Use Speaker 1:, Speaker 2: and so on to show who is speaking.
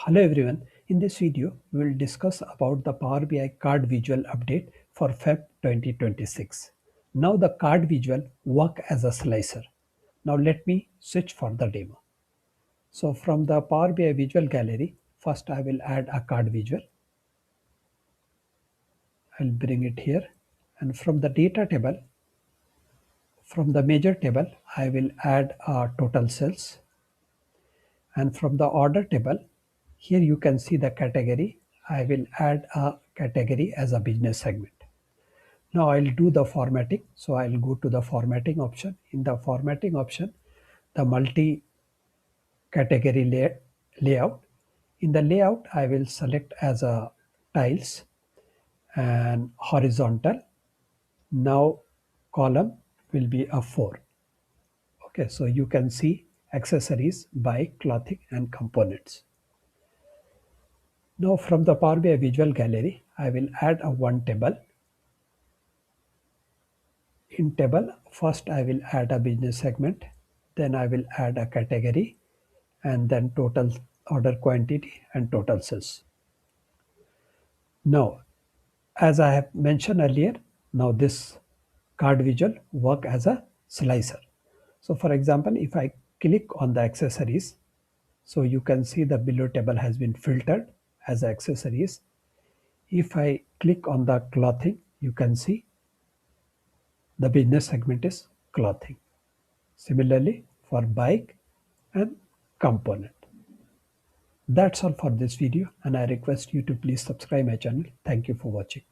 Speaker 1: Hello everyone, in this video we will discuss about the Power BI card visual update for Feb 2026. Now the card visual work as a slicer. Now let me switch for the demo. So from the Power BI visual gallery, first I will add a card visual. I'll bring it here, and from the data table, from the measure table, I will add total sales, and from the order table, here you can see the category. I will add a category as a business segment. Now I'll do the formatting. So I'll go to the formatting option. In the formatting option, the multi category layout. In the layout, I will select as a tiles and horizontal. Now column will be a 4. Okay, so you can see accessories by clothing and components. Now from the Power BI visual gallery, I will add a one table. In table, first I will add a business segment, then I will add a category, and then total order quantity and total sales. Now, as I have mentioned earlier, now this card visual work as a slicer. So for example, if I click on the accessories, so you can see the below table has been filtered as accessories. If I click on the clothing, you can see the business segment is clothing. Similarly for bike and component. That's all for this video, and I request you to please subscribe my channel. Thank you for watching.